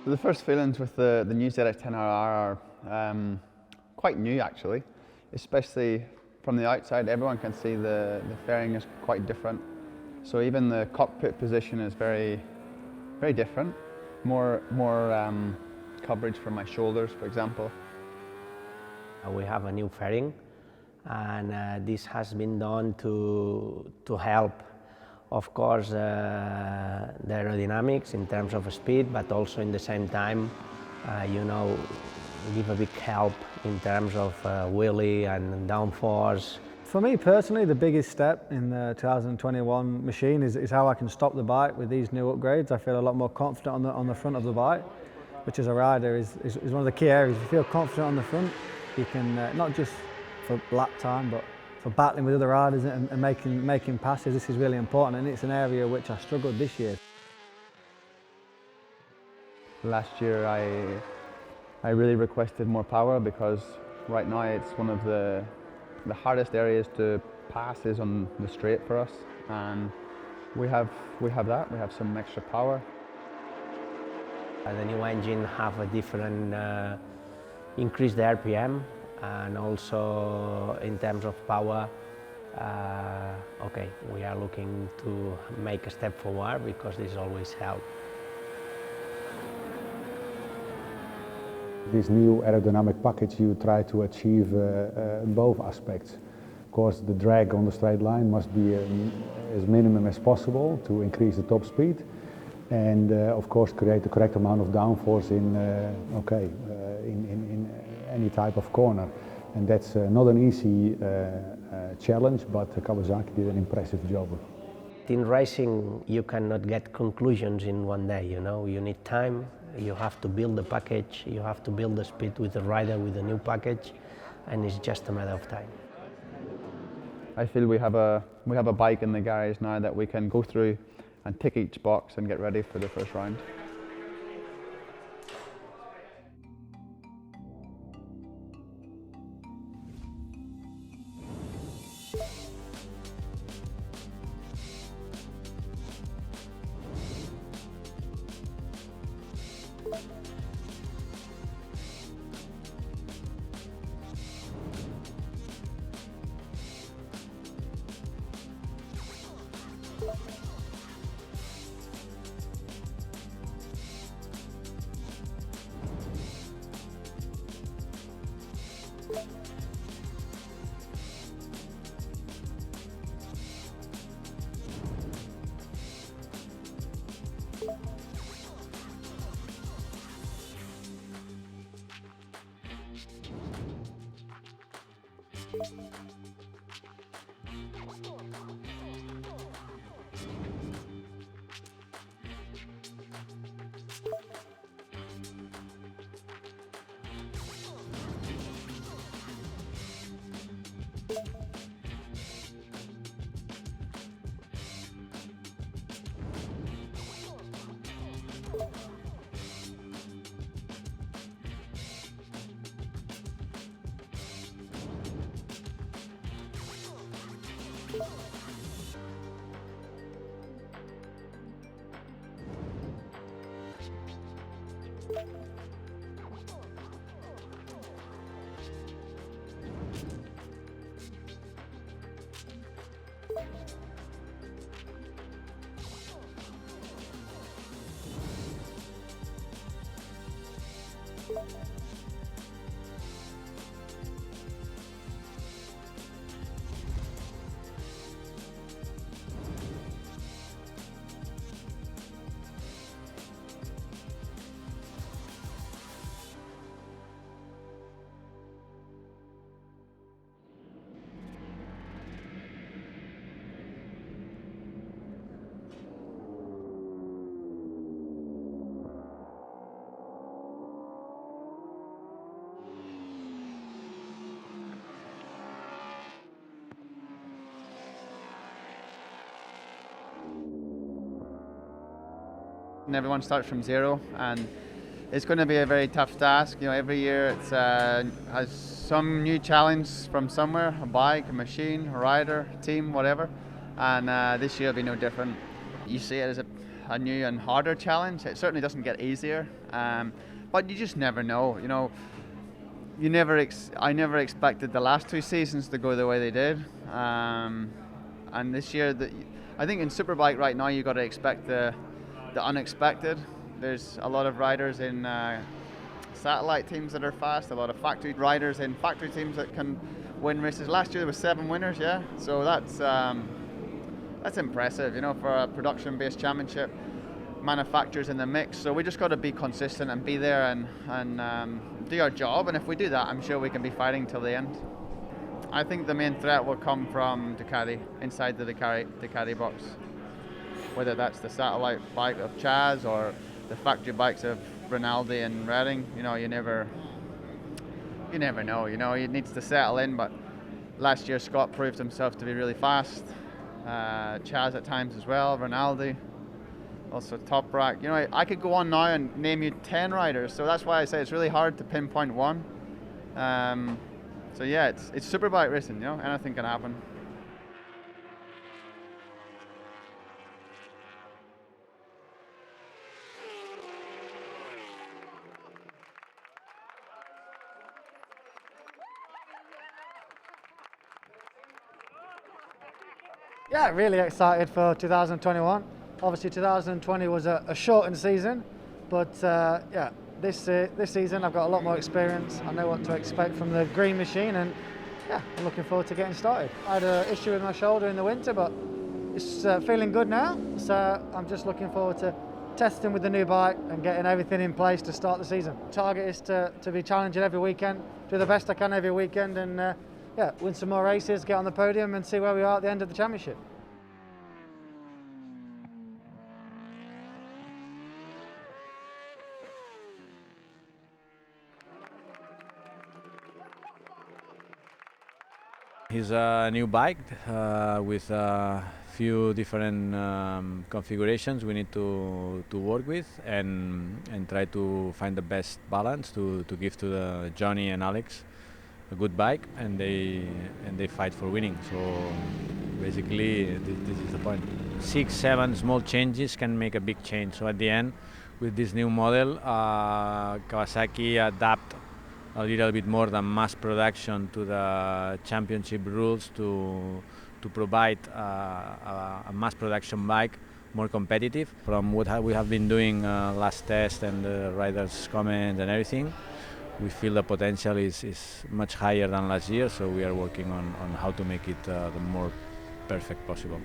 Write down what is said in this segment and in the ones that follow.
The first feelings with the new ZX-10RR are quite new actually, especially from the outside. Everyone can see the fairing is quite different. So even the cockpit position is very different. More coverage for my shoulders, for example. We have a new fairing, and this has been done to help, of course, the aerodynamics in terms of speed, but also in the same time, give a big help in terms of wheelie and downforce. For me personally, the biggest step in the 2021 machine is how I can stop the bike with these new upgrades. I feel a lot more confident on the front of the bike, which as a rider is one of the key areas. If you feel confident on the front, you can, not just for lap time, but for battling with other riders and making passes. This is really important, and it's an area which I struggled this year. Last year I really requested more power because right now it's one of the hardest areas to pass is on the straight for us, and we have that. We have some extra power. The new engine have a different increased RPM, and also in terms of power, we are looking to make a step forward because this always helps. This new aerodynamic package, you try to achieve both aspects. Of course, the drag on the straight line must be as minimum as possible to increase the top speed, and of course create the correct amount of downforce in any type of corner. And that's not an easy challenge, but Kawasaki did an impressive job. In racing, you cannot get conclusions in one day, you need time. You have to build the package, you have to build the speed with the rider with the new package, and it's just a matter of time. I feel we have a bike in the garage now that we can go through and tick each box and get ready for the first round. And everyone starts from zero, and it's going to be a very tough task. Every year it has some new challenge from somewhere, a bike, a machine, a rider, a team, whatever. And this year will be no different. You see it as a new and harder challenge. It certainly doesn't get easier, but you just never know. You know, I never expected the last 2 seasons to go the way they did, and this year, I think in Superbike right now you got to expect the unexpected. There's a lot of riders in satellite teams that are fast, a lot of factory riders in factory teams that can win races. Last year there was 7 winners, yeah. So that's impressive, you know, for a production-based championship. Manufacturers in the mix, so we just got to be consistent and be there and do our job. And if we do that, I'm sure we can be fighting till the end. I think the main threat will come from Ducati, inside the Ducati box. Whether that's the satellite bike of Chaz or the factory bikes of Rinaldi and Redding, you know, you never know. You know, he needs to settle in. But last year Scott proved himself to be really fast. Chaz at times as well. Rinaldi, also Toprak. You know, I could go on now and name you 10 riders. So that's why I say it's really hard to pinpoint one. So yeah, it's Superbike racing. You know, anything can happen. Yeah, really excited for 2021. Obviously 2020 was a shortened season, but yeah, this season I've got a lot more experience. I know what to expect from the green machine, and yeah, I'm looking forward to getting started. I had an issue with my shoulder in the winter, but it's feeling good now, so I'm just looking forward to testing with the new bike and getting everything in place to start the season. Target is to be challenging every weekend, do the best I can every weekend, and yeah, win some more races, get on the podium and see where we are at the end of the championship. It's a new bike with a few different configurations we need to work with and try to find the best balance to give to Johnny and Alex a good bike, and they fight for winning. So basically this is the point. 6-7 small changes can make a big change. So at the end, with this new model, Kawasaki adapt a little bit more than mass production to the championship rules to provide a mass production bike more competitive. From what we have been doing last test and the riders' comments and everything, we feel the potential is much higher than last year, so we are working on how to make it the more perfect possible.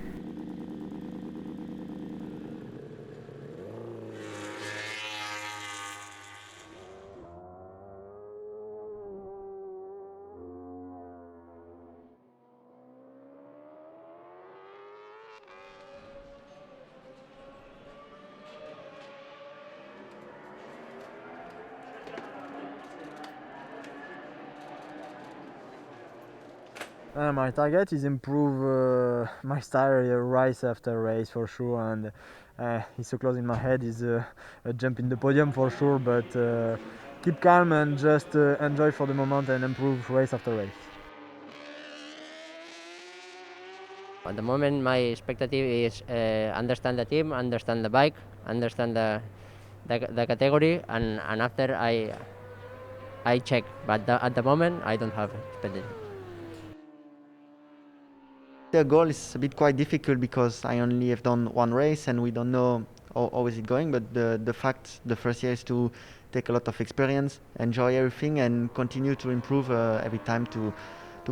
My target is improve my style race after race for sure, and it's so close in my head is a jump in the podium for sure, but keep calm and just enjoy for the moment and improve race after race. At the moment, my expectative is understand the team, understand the bike, understand the category, and after I check. But at the moment, I don't have expectative. The goal is a bit quite difficult because I only have done one race and we don't know how is it going. But the fact the first year is to take a lot of experience, enjoy everything, and continue to improve every time to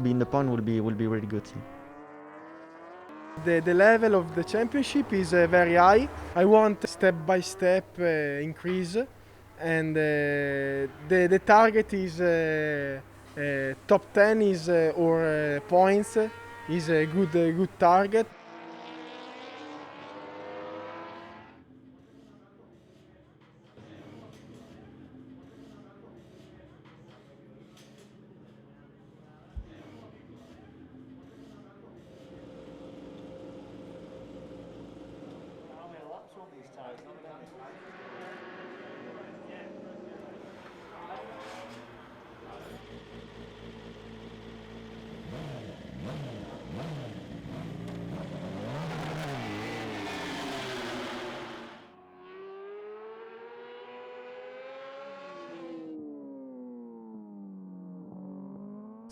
be in the point will be really good. The level of the championship is very high. I want step by step increase, and the target is top 10 is or points is a good target.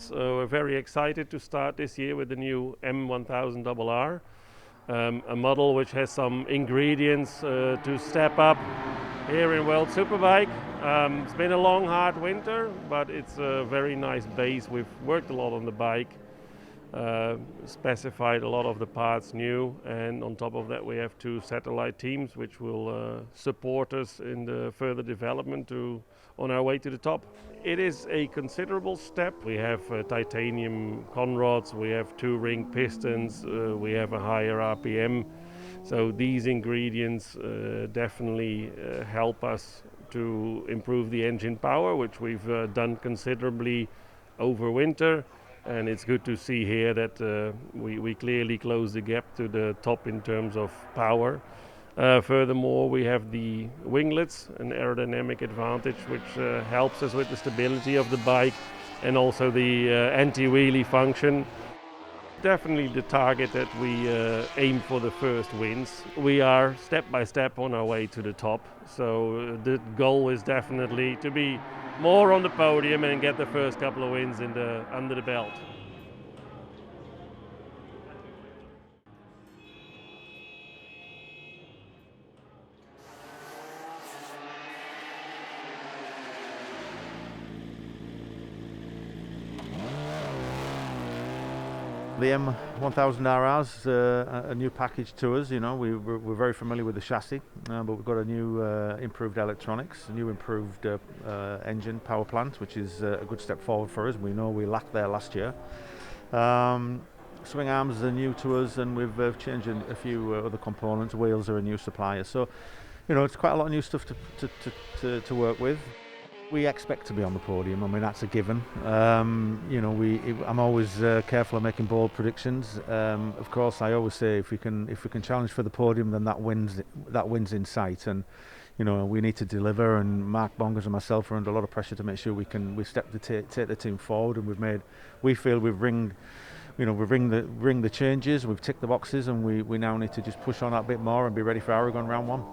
results. We're very excited to start this year with the new M1000RR, a model which has some ingredients to step up here in World Superbike. It's been a long, hard winter, but it's a very nice base. We've worked a lot on the bike, specified a lot of the parts new, and on top of that we have 2 satellite teams which will support us in the further development on our way to the top. It is a considerable step. We have titanium conrods, we have 2 ring pistons, we have a higher RPM. So these ingredients definitely help us to improve the engine power, which we've done considerably over winter. And it's good to see here that we clearly close the gap to the top in terms of power. Furthermore, we have the winglets, an aerodynamic advantage, which helps us with the stability of the bike and also the anti-wheelie function. Definitely the target that we aim for the first wins. We are step by step on our way to the top. So the goal is definitely to be more on the podium and get the first couple of wins under the belt. The M1000RR is a new package to us. You know, we're very familiar with the chassis, but we've got a new improved electronics, a new improved engine power plant, which is a good step forward for us. We know we lacked there last year. Swing arms are new to us, and we've changed a few other components. Wheels are a new supplier, so you know it's quite a lot of new stuff to work with. We expect to be on the podium. I mean, that's a given. You know, I'm always careful of making bold predictions. Of course, I always say if we can challenge for the podium, then that wins in sight. And you know, we need to deliver. And Mark Bongers and myself are under a lot of pressure to make sure we take the team forward. And we feel we've ring the changes. We've ticked the boxes, and we now need to just push on that a bit more and be ready for Aragon round 1.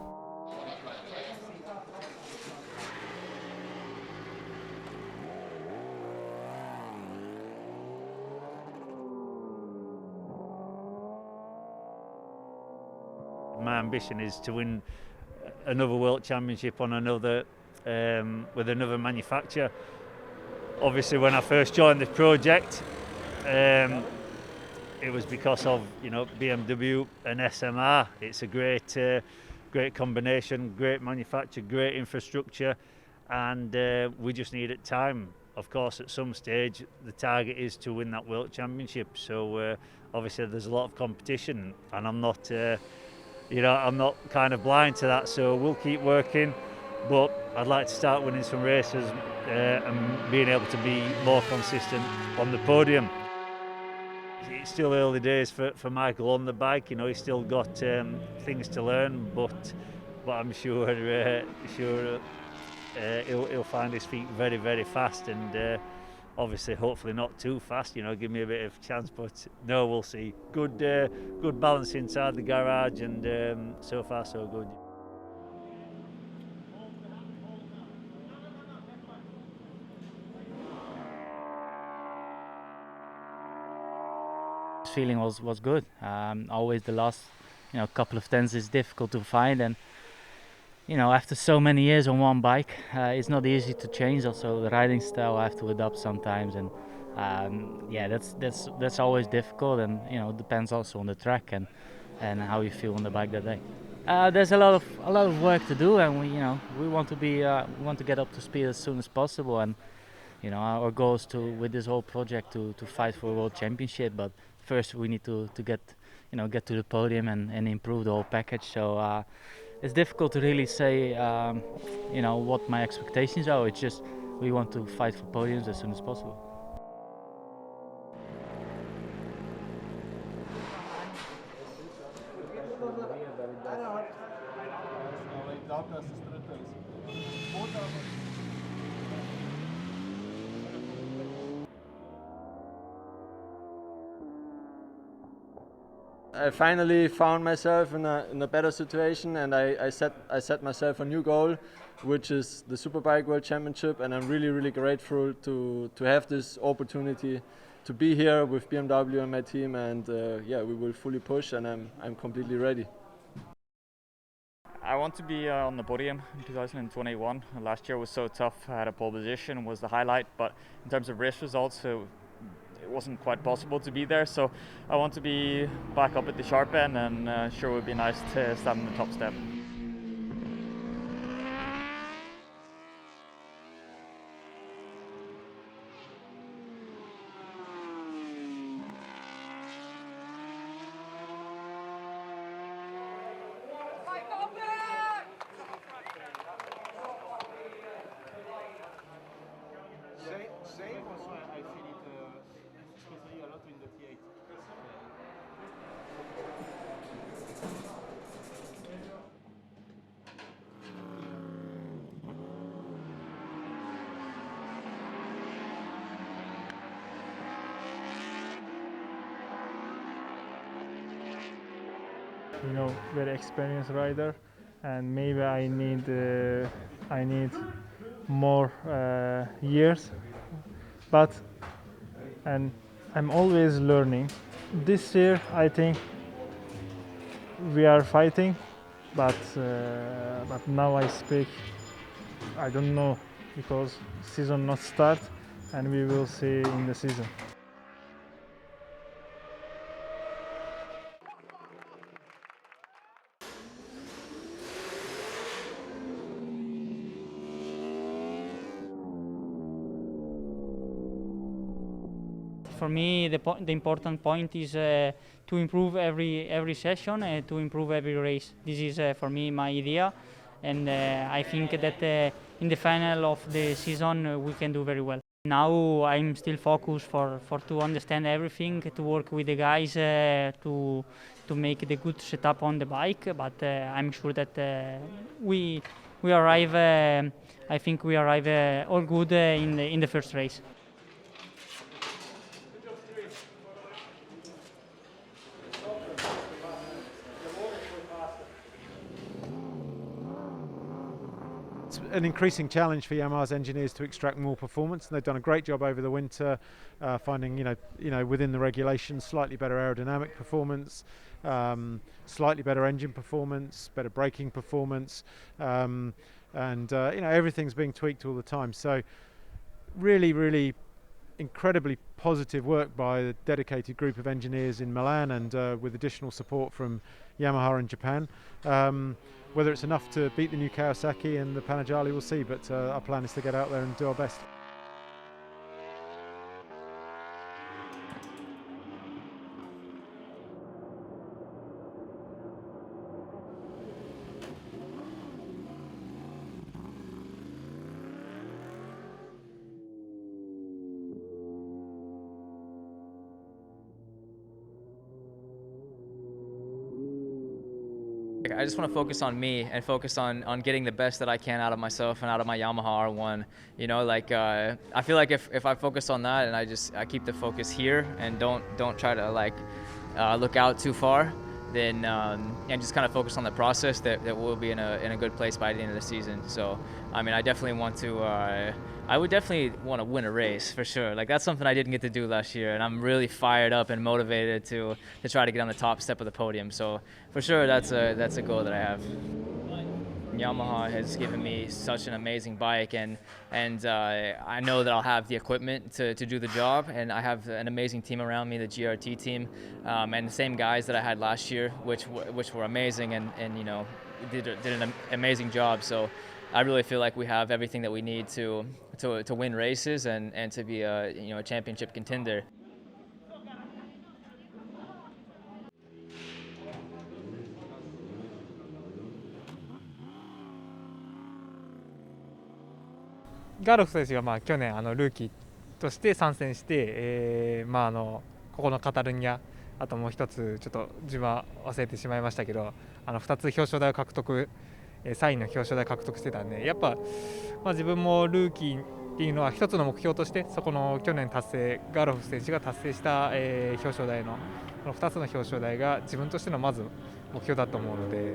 My ambition is to win another World Championship on another with another manufacturer. Obviously, when I first joined this project, it was because of BMW and SMR. It's a great combination, great manufacturer, great infrastructure, and we just needed time. Of course, at some stage, the target is to win that World Championship. So obviously, there's a lot of competition, and I'm not kind of blind to that, so we'll keep working, but I'd like to start winning some races and being able to be more consistent on the podium. It's still early days for Michael on the bike. You know, he's still got things to learn, but I'm sure he'll find his feet very, very fast, and obviously, hopefully not too fast, give me a bit of chance, but no, we'll see. Good balance inside the garage, and so far so good. Feeling was good. Always the last couple of tens is difficult to find, and after so many years on one bike, it's not easy to change. Also, the riding style I have to adapt sometimes, and that's always difficult. And it depends also on the track and how you feel on the bike that day. There's a lot of work to do, and we want to get up to speed as soon as possible. And our goal is with this whole project to fight for a world championship. But first, we need to get to the podium and improve the whole package. So. It's difficult to really say, what my expectations are. It's just we want to fight for podiums as soon as possible. I finally found myself in a better situation, and I set myself a new goal, which is the Superbike World Championship, and I'm really grateful to have this opportunity to be here with BMW and my team, and yeah, we will fully push, and I'm completely ready. I want to be on the podium in 2021. Last year was so tough. I had a pole position, was the highlight, but in terms of race results, it wasn't quite possible to be there. So I want to be back up at the sharp end, and sure it would be nice to stand in the top step. Same also, I feel it especially a lot in the T8. You know, very experienced rider, and maybe I need more years, and I'm always learning. This year I think we are fighting, but now I speak, I don't know, because season not start, and we will see in the season. For me, the important point is to improve every session, to improve every race. This is for me my idea, and I think that in the final of the season we can do very well. Now I'm still focused for to understand everything, to work with the guys to make the good setup on the bike. But I'm sure that we arrive. I think we arrive all good in the first race. It's an increasing challenge for Yamaha's engineers to extract more performance, and they've done a great job over the winter, finding within the regulations slightly better aerodynamic performance, slightly better engine performance, better braking performance, and everything's being tweaked all the time. So really incredibly positive work by a dedicated group of engineers in Milan, and with additional support from Yamaha in Japan. Whether it's enough to beat the new Kawasaki and the Panigale, we'll see, but our plan is to get out there and do our best. I just want to focus on me and focus on getting the best that I can out of myself and out of my Yamaha R1. You know, I feel like if I focus on that and I keep the focus here and don't try to look out too far, then and just kind of focus on the process, that we'll be in a good place by the end of the season. So I mean, I definitely want to. I would definitely want to win a race for sure. That's something I didn't get to do last year, and I'm really fired up and motivated to try to get on the top step of the podium. So for sure, that's a goal that I have. Yamaha has given me such an amazing bike, and I know that I'll have the equipment to do the job, and I have an amazing team around me, the GRT team, and the same guys that I had last year, which were amazing, and did an amazing job. So I really feel like we have everything that we need to win races and to be a championship contender.ガロフ選手が去年ルーキーとして参戦して、ここのカタルニア、あともう一つちょっと自分は忘れてしまいましたけど、2つ表彰台を獲得、3位の表彰台獲得してたんで、やっぱ、自分もルーキーっていうのは一つの目標として、そこの去年達成、ガロフ選手が達成した、表彰台のこの2つの表彰台が自分としてのまず目標だと思うので、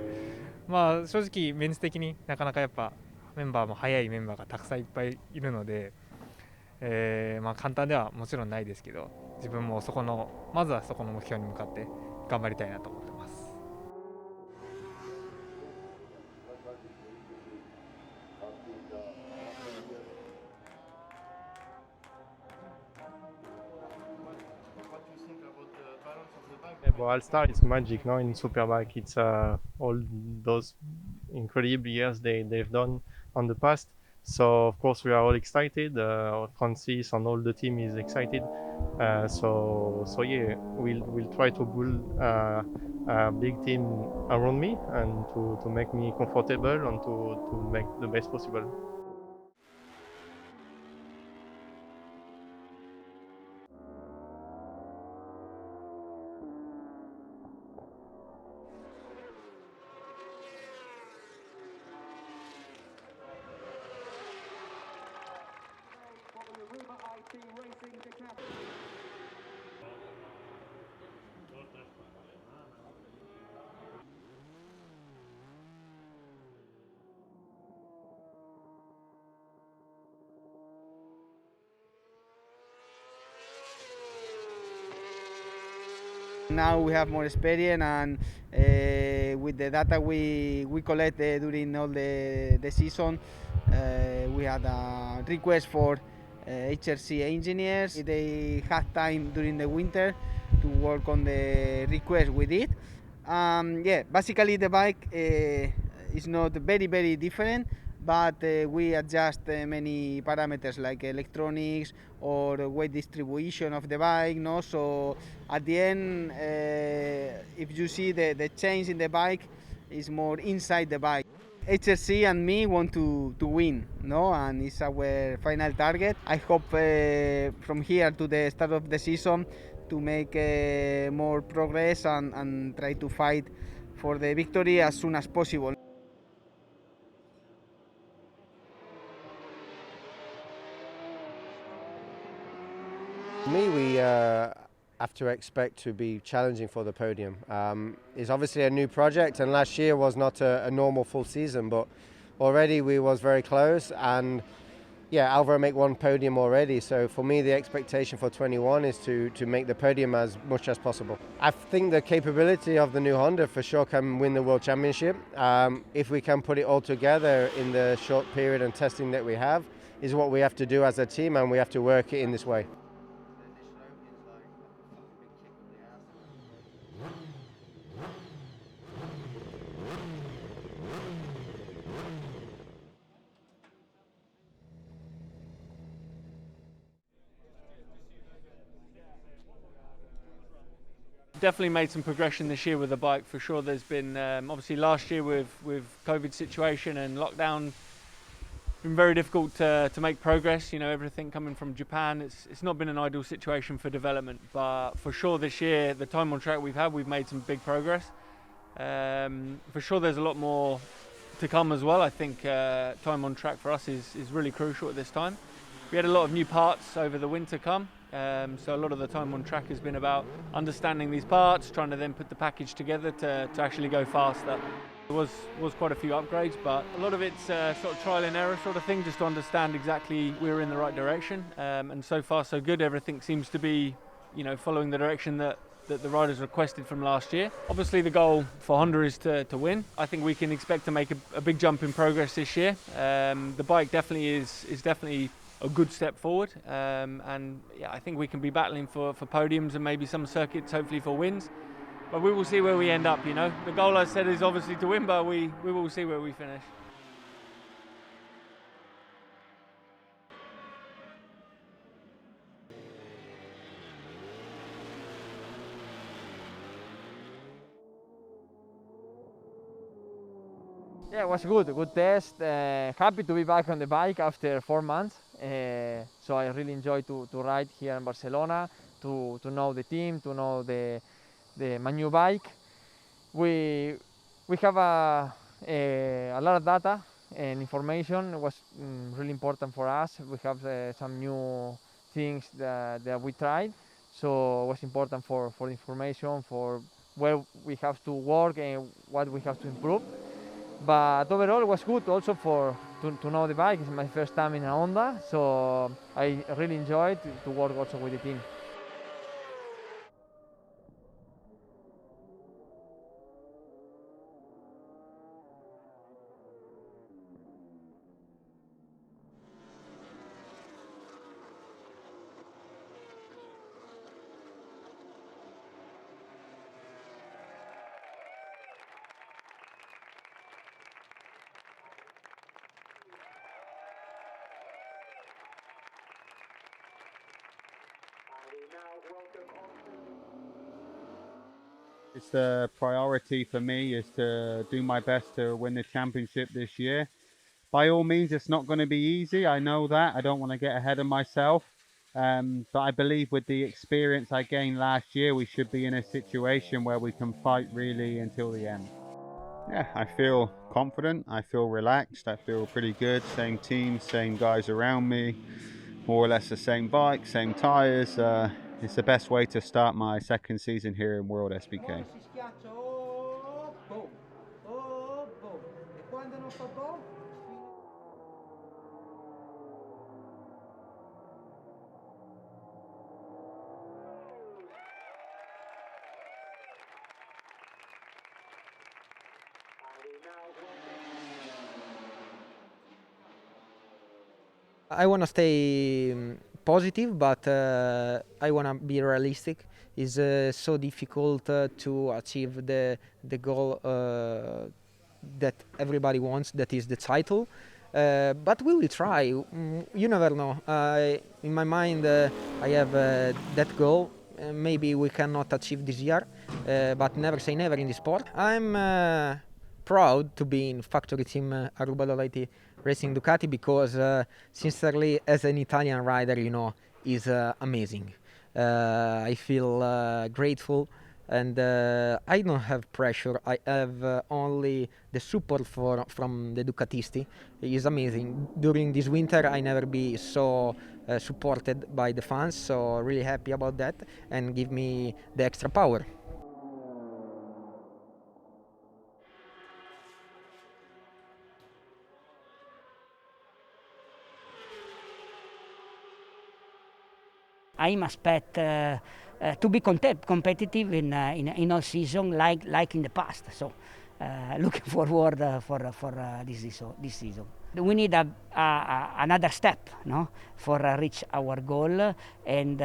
まあ、正直メンツ的になかなかやっぱメンバーも速いメンバーがたくさんいっぱいいるので、まあ、簡単ではもちろんないですけど、自分もまずはそこの目標に向かって頑張りたいなと思ってます。Well, All-Star is magic, no? In Superbike, it's all those incredible years they've done on the past. So of course we are all excited. Francis and all the team is excited. So yeah, we'll try to build a big team around me and to make me comfortable and to make the best possible. Now we have more experience, and with the data we collect during all the season, we had a request for HRC engineers. They had time during the winter to work on the request we did. Yeah, basically the bike is not very different, but we adjust many parameters like electronics or weight distribution of the bike. No, so at the end, if you see the change in the bike is more inside the bike. HRC and me want to win, no, and it's our final target. I hope from here to the start of the season to make more progress and try to fight for the victory as soon as possible. For me, we have to expect to be challenging for the podium. It's obviously a new project, and last year was not a normal full season, but already we was very close, and yeah, Alvaro make one podium already, so for me the expectation for 21 is to make the podium as much as possible. I think the capability of the new Honda for sure can win the World Championship. If we can put it all together in the short period and testing that we have, is what we have to do as a team, and we have to work it in this way. Definitely made some progression this year with the bike for sure. There's been obviously last year with COVID situation and lockdown, been very difficult to make progress. You know, everything coming from Japan, it's not been an ideal situation for development, but for sure this year the time on track we've made some big progress. For sure there's a lot more to come as well. I think time on track for us is really crucial at this time. We had a lot of new parts over the winter come. So a lot of the time on track has been about understanding these parts, trying to then put the package together to actually go faster. There was quite a few upgrades, but a lot of it's sort of trial and error sort of thing, just to understand exactly we were in the right direction. And so far so good. Everything seems to be, you know, following the direction that the riders requested from last year. Obviously the goal for Honda is to win. I think we can expect to make a big jump in progress this year. The bike definitely is definitely a good step forward, and yeah, I think we can be battling for podiums and maybe some circuits hopefully for wins, but we will see where we end up. You know, the goal I said is obviously to win, but we will see where we finish. Yeah, it was good, a good test. Happy to be back on the bike after 4 months. So I really enjoyed to ride here in Barcelona, to know the team, to know my new bike. We have a lot of data and information was really important for us. We have some new things that we tried, so it was important for information, for where we have to work and what we have to improve. But overall it was good also to know the bike. It's my first time in a Honda, so I really enjoyed to work also with the team. It's the priority for me is to do my best to win the championship this year. By all means, it's not going to be easy. I know that. I don't want to get ahead of myself. But I believe with the experience I gained last year, we should be in a situation where we can fight really until the end. Yeah, I feel confident. I feel relaxed. I feel pretty good. Same team, same guys around me. More or less the same bike, same tyres. It's the best way to start my second season here in World SBK. I want to stay positive, but I want to be realistic. It's so difficult to achieve the goal that everybody wants, that is the title. But we will try. You never know. In my mind, I have that goal. Maybe we cannot achieve this year, but never say never in the sport. I'm proud to be in factory team Aruba Loyalty Racing Ducati because sincerely, as an Italian rider, is amazing. I feel grateful, and I don't have pressure. I have only the support from the Ducatisti. It's amazing. During this winter, I never be so supported by the fans, so really happy about that, and give me the extra power. I expect to be competitive in all season like in the past. So looking forward for this season. We need another step, no, for reach our goal, and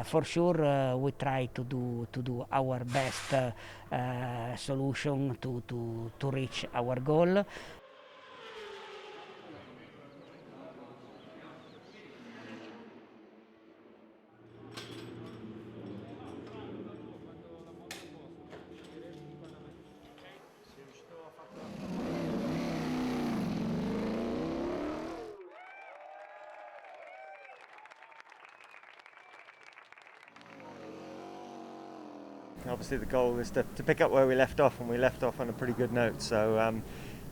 for sure we try to do our best solution to reach our goal. Obviously the goal is to pick up where we left off, and we left off on a pretty good note. So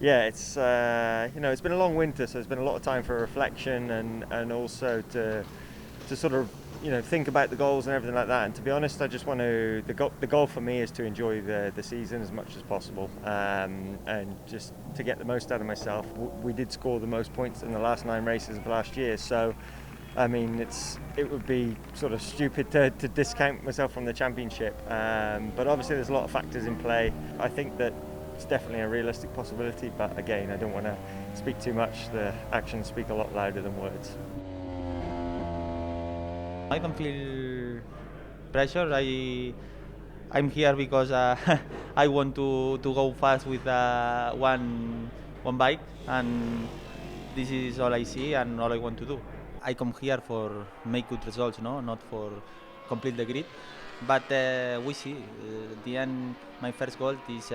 yeah, it's it's been a long winter, so there's been a lot of time for reflection and also to sort of think about the goals and everything like that. And to be honest, I just want to the goal for me is to enjoy the season as much as possible, and just to get the most out of myself. We did score the most points in the last 9 races of last year, so I mean, it would be sort of stupid to discount myself from the championship, but obviously there's a lot of factors in play. I think that it's definitely a realistic possibility, but again, I don't want to speak too much. The actions speak a lot louder than words. I don't feel pressure. I'm here because I want to go fast with one bike, and this is all I see and all I want to do. I come here for make good results, not for complete the grid. But we see. At the end, my first goal is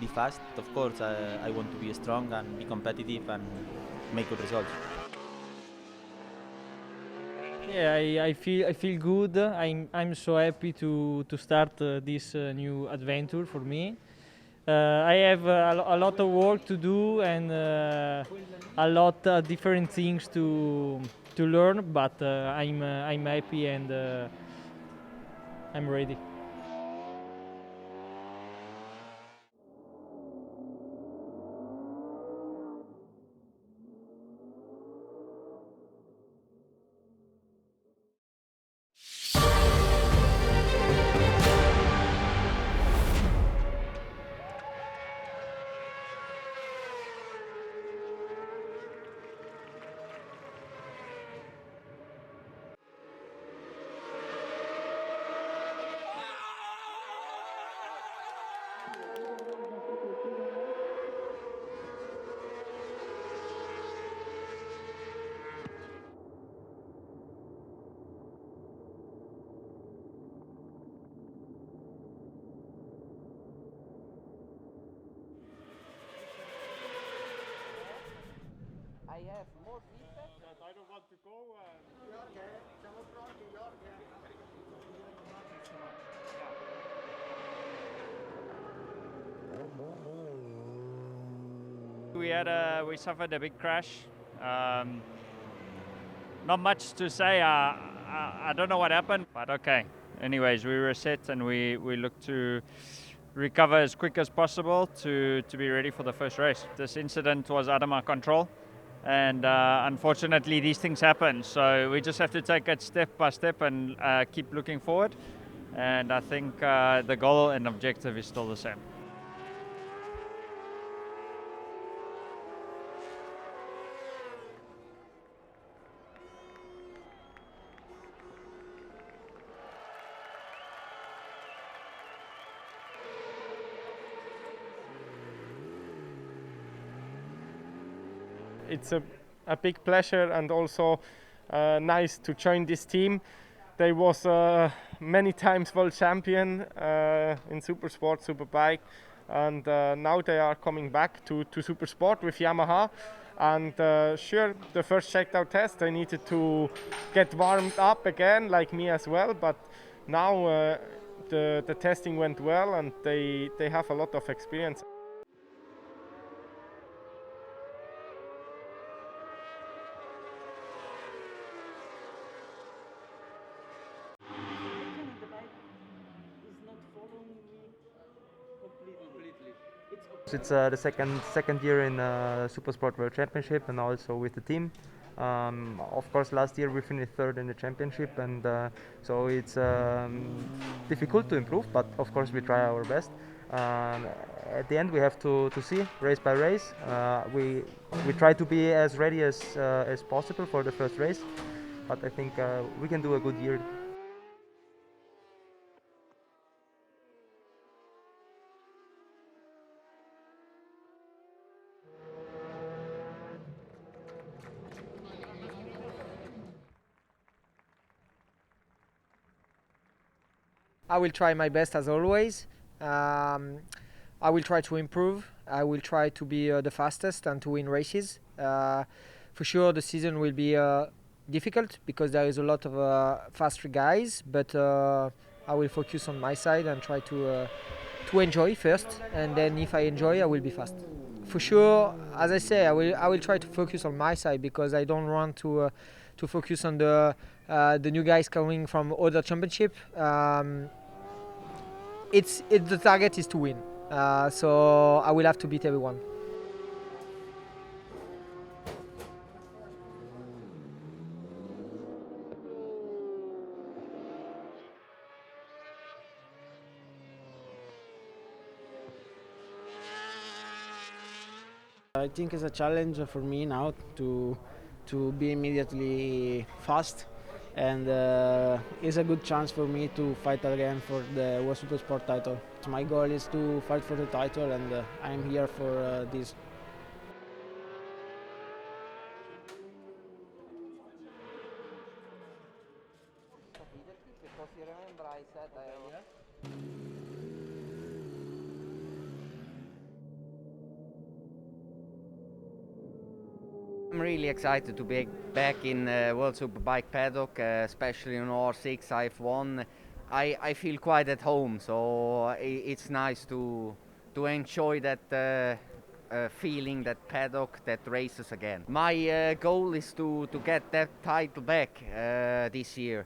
be fast. Of course, I want to be strong and be competitive and make good results. Yeah, I feel good. I'm so happy to start this new adventure for me. I have a lot of work to do and a lot of different things to learn, but I'm happy and I'm ready. I have more feedback. I don't want to go. We suffered a big crash. Not much to say. I don't know what happened, but okay. Anyways, we reset and we look to recover as quick as possible to be ready for the first race. This incident was out of my control, and unfortunately these things happen. So we just have to take it step by step and keep looking forward. And I think the goal and objective is still the same. It's a big pleasure and also nice to join this team. They was many times world champion in Supersport, Superbike, and now they are coming back to Supersport with Yamaha. And sure, the first checked-out test, they needed to get warmed up again, like me as well. But now the testing went well, and they have a lot of experience. It's the second year in Supersport World Championship and also with the team. Of course, last year we finished third in the championship, and so it's difficult to improve. But of course, we try our best. At the end, we have to see race by race. We try to be as ready as possible for the first race. But I think we can do a good year. I will try my best as always. I will try to improve. I will try to be the fastest and to win races. For sure, the season will be difficult because there is a lot of faster guys, but I will focus on my side and try to enjoy first, and then if I enjoy, I will be fast. For sure, as I say, I will try to focus on my side because I don't want to focus on the new guys coming from other championship. The target is to win, so I will have to beat everyone. I think it's a challenge for me now to be immediately fast, and it's a good chance for me to fight again for the World Supersport title. My goal is to fight for the title, and I'm here for this. I'm really excited to be back in World Superbike paddock, especially on R6 I've won. I feel quite at home, so it's nice to to enjoy that feeling, that paddock, that races again. My goal is to get that title back this year.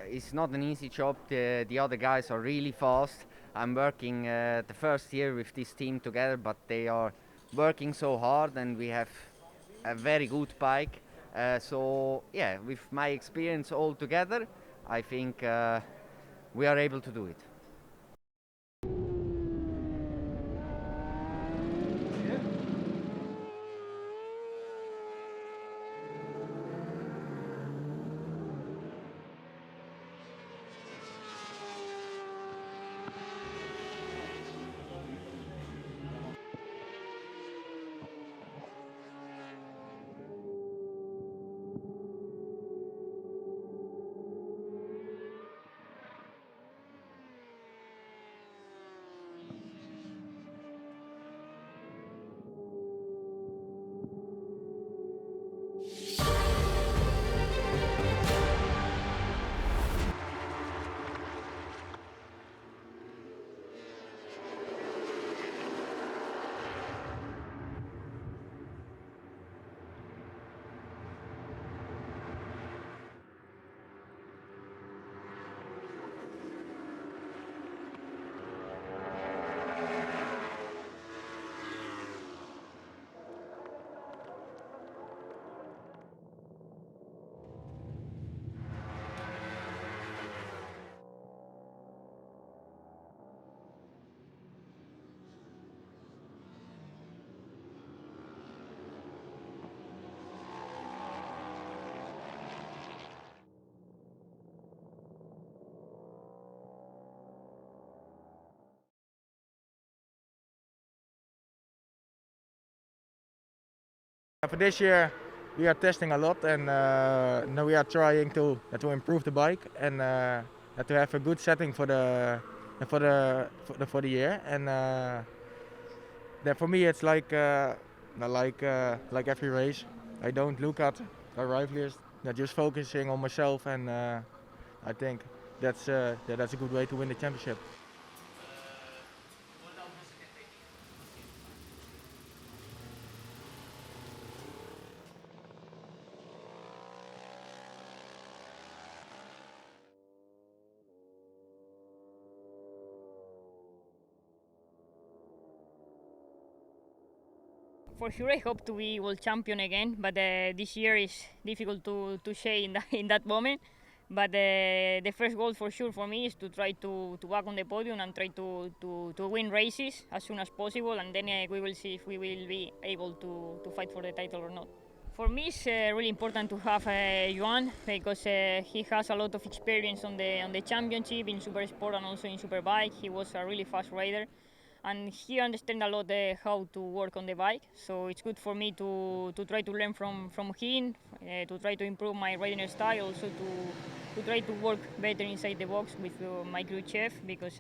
It's not an easy job. The other guys are really fast. I'm working the first year with this team together, but they are working so hard, and we have a very good bike. So yeah, with my experience all together, I think we are able to do it. For this year, we are testing a lot, and now we are trying to improve the bike and to have a good setting for the year. And then for me, it's like every race. I don't look at the rivals. I'm just focusing on myself, and I think that's a good way to win the championship. For sure, I hope to be world champion again, but this year is difficult to say in that moment. But the first goal for sure for me is to try to back on the podium and try to win races as soon as possible, and then we will see if we will be able to fight for the title or not. For me, it's really important to have Joan because he has a lot of experience on the championship in Super Sport and also in Superbike. He was a really fast rider, and he understands a lot how to work on the bike. So it's good for me to try to learn from him, to try to improve my riding style, also to try to work better inside the box with my crew chief, because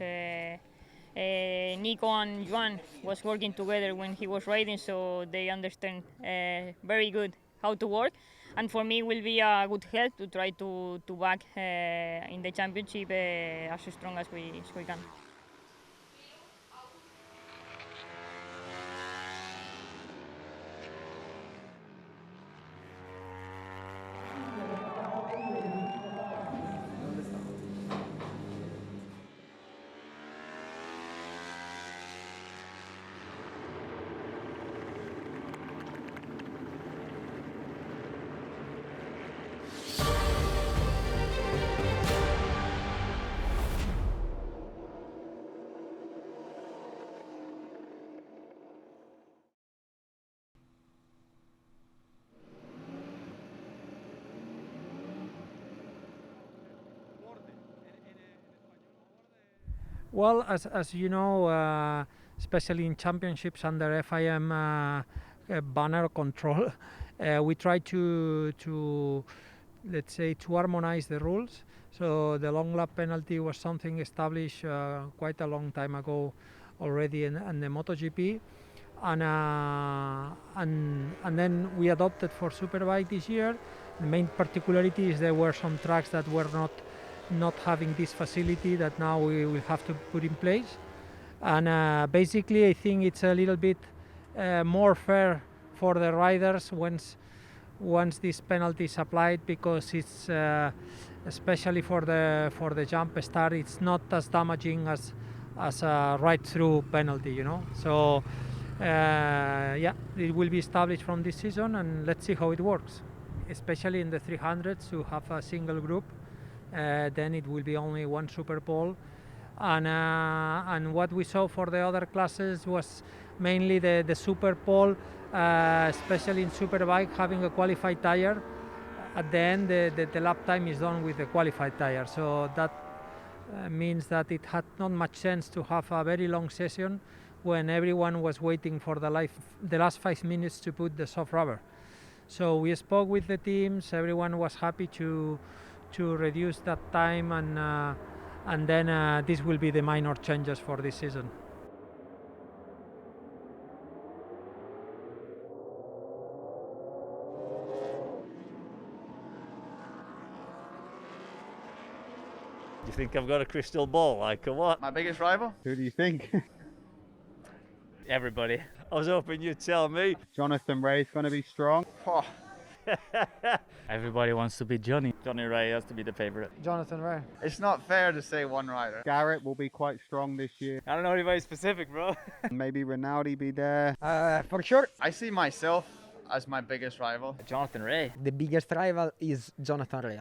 Nico and Joan was working together when he was riding, so they understand very good how to work. And for me, it will be a good help to try to back in the championship as strong as we can. Well, as you know, especially in championships under FIM banner control, we try to let's say to harmonize the rules. So the long lap penalty was something established quite a long time ago already in the MotoGP, and then we adopted for Superbike this year. The main particularity is there were some tracks that were not having this facility that now we will have to put in place. And basically I think it's a little bit more fair for the riders once this penalty is applied, because it's especially for the jump start, it's not as damaging as a right-through penalty, you know. So yeah, it will be established from this season, and let's see how it works, especially in the 300s to have a single group. Then it will be only one super pole, and what we saw for the other classes was mainly the super pole, especially in superbike, having a qualified tire. At the end, the lap time is done with the qualified tire, so that means that it had not much sense to have a very long session when everyone was waiting for the last 5 minutes to put the soft rubber. So we spoke with the teams, everyone was happy to reduce that time, and then this will be the minor changes for this season. You think I've got a crystal ball, like, or what? My biggest rival? Who do you think? Everybody. I was hoping you'd tell me. Jonathan Ray's going to be strong. Everybody wants to be Johnny. Johnny Ray has to be the favorite. Jonathan Ray. It's not fair to say one rider. Garrett will be quite strong this year. I don't know anybody specific, bro. Maybe Rinaldi be there. For sure. I see myself as my biggest rival. Jonathan Ray. The biggest rival is Jonathan Rea.